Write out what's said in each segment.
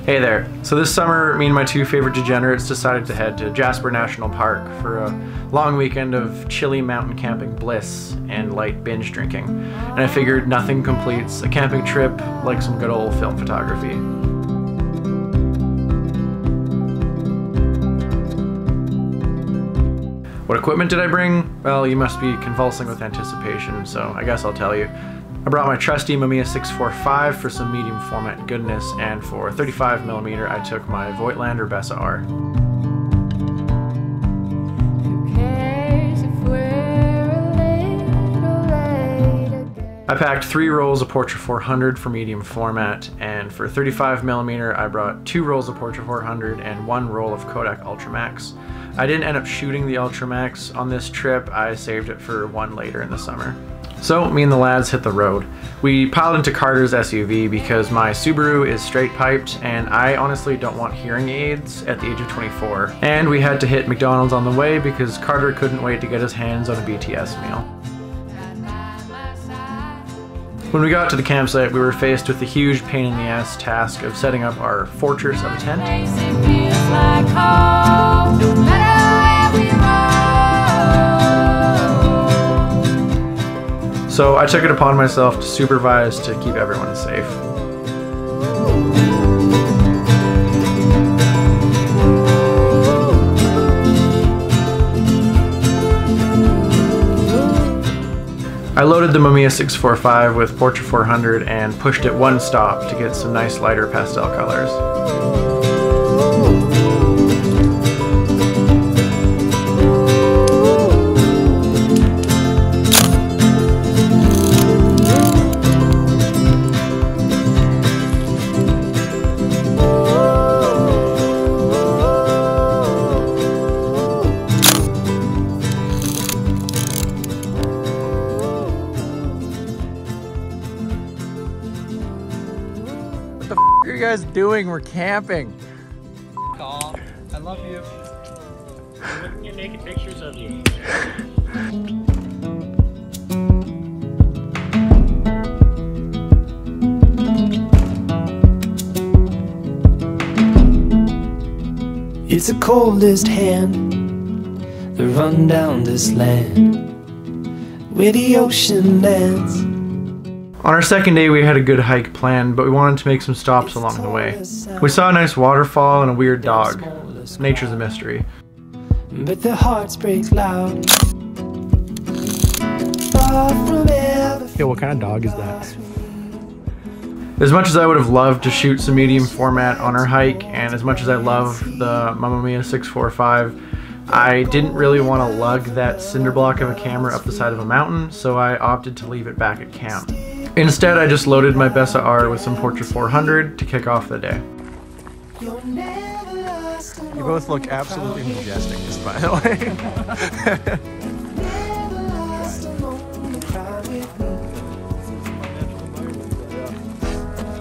Hey there. So this summer, me and my two favorite degenerates decided to head to Jasper National Park for a long weekend of chilly mountain camping bliss and light binge drinking. And I figured nothing completes a camping trip like some good old film photography. What equipment did I bring? Well, you must be convulsing with anticipation, so I guess I'll tell you. I brought my trusty Mamiya 645 for some medium format goodness, and for 35mm I took my Voigtlander Bessa R. I packed 3 rolls of Portra 400 for medium format, and for 35mm I brought 2 rolls of Portra 400 and 1 roll of Kodak Ultramax. I didn't end up shooting the Ultramax on this trip, I saved it for one later in the summer. So me and the lads hit the road. We piled into Carter's SUV because my Subaru is straight piped and I honestly don't want hearing aids at the age of 24. And we had to hit McDonald's on the way because Carter couldn't wait to get his hands on a BTS meal. When we got to the campsite, we were faced with the huge pain in the ass task of setting up our fortress of a tent. So I took it upon myself to supervise to keep everyone safe. I loaded the Mamiya 645 with Portra 400 and pushed it one stop to get some nice lighter pastel colors. What are you guys doing? We're camping. Call. I love you. I'm looking at naked pictures of you. It's the coldest hand that run down this land where the ocean lands. On our second day we had a good hike planned, but we wanted to make some stops along the way. We saw a nice waterfall and a weird dog. Nature's a mystery. But their hearts break loud. Far from Yeah, what kind of dog is that? As much as I would have loved to shoot some medium format on our hike, and as much as I love the Mamiya 645, I didn't really want to lug that cinder block of a camera up the side of a mountain, so I opted to leave it back at camp. Instead, I just loaded my Bessa R with some Portra 400 to kick off the day. You both look absolutely majestic, just by the way.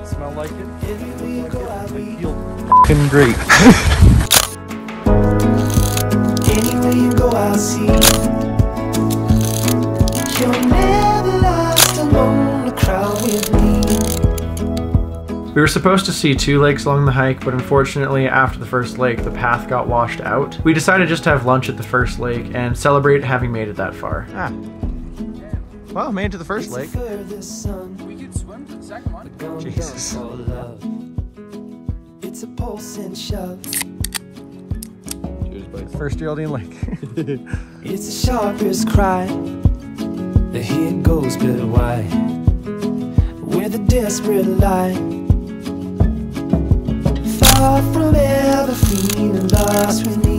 Smell like it? I feel f***ing great. Anywhere you go, I'll see. You'll never last alone, a crowd with me. We were supposed to see 2 lakes along the hike, but unfortunately after the first lake the path got washed out. We decided just to have lunch at the first lake and celebrate having made it that far. Ah. Well, made it to the first lake. We could swim to the second one. Jesus. It's a pulse and shove. Cheers, buddy. First Geraldine Lake. It's the sharpest cry. The heat goes but why? Where the desperate lie. Far from ever feeling lost with me.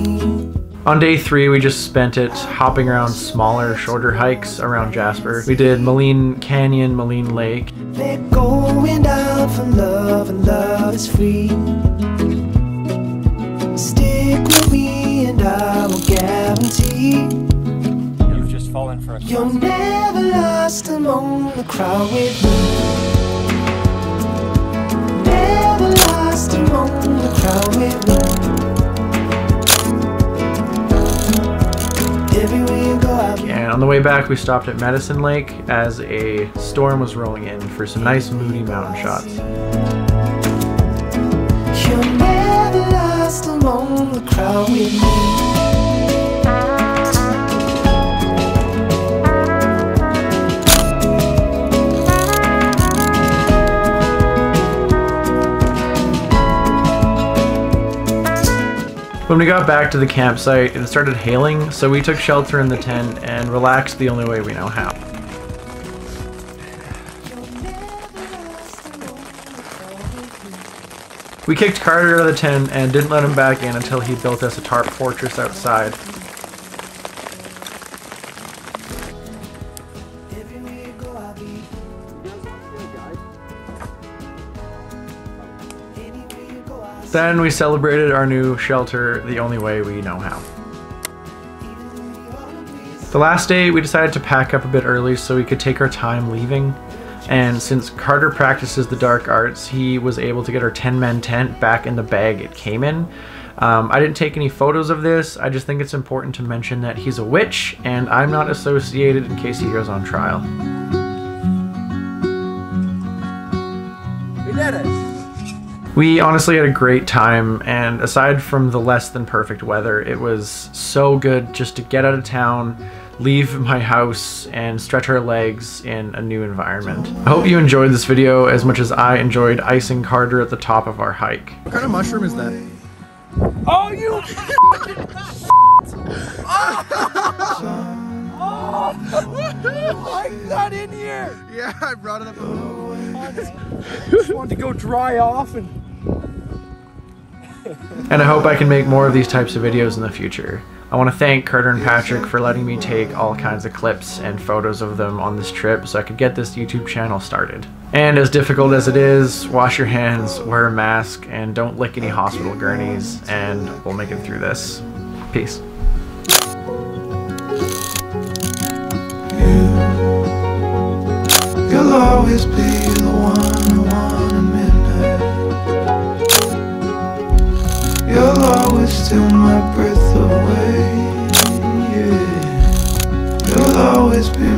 On day 3 we just spent it hopping around smaller, shorter hikes around Jasper. We did Moline Canyon, Moline Lake. They're going down for love and love is free. Stick with me and I will guarantee. You've just calling for a You're never lost among the crowd with me. Never lost among the crowd with me. Everywhere you go, I'll be. And on the way back, we stopped at Medicine Lake as a storm was rolling in for some nice moody mountain shots. You're never lost among the crowd with me. When we got back to the campsite, it started hailing, so we took shelter in the tent and relaxed the only way we know how. We kicked Carter out of the tent and didn't let him back in until he built us a tarp fortress outside. Then we celebrated our new shelter the only way we know how. The last day, we decided to pack up a bit early so we could take our time leaving. And since Carter practices the dark arts, he was able to get our 10-man tent back in the bag it came in. I didn't take any photos of this. I just think it's important to mention that he's a witch and I'm not associated in case he goes on trial. We did it! We honestly had a great time, and aside from the less than perfect weather, it was so good just to get out of town, leave my house, and stretch our legs in a new environment. I hope you enjoyed this video as much as I enjoyed icing Carter at the top of our hike. What kind of mushroom is that? Oh, you! I got in here! Yeah, I brought it up. Just wanted to go dry off and... And I hope I can make more of these types of videos in the future. I want to thank Carter and Patrick for letting me take all kinds of clips and photos of them on this trip so I could get this YouTube channel started. And as difficult as it is, wash your hands, wear a mask, and don't lick any hospital gurneys, and we'll make it through this. Peace. You'll always be the one I want at midnight. You'll always steal my breath away, yeah. You'll always be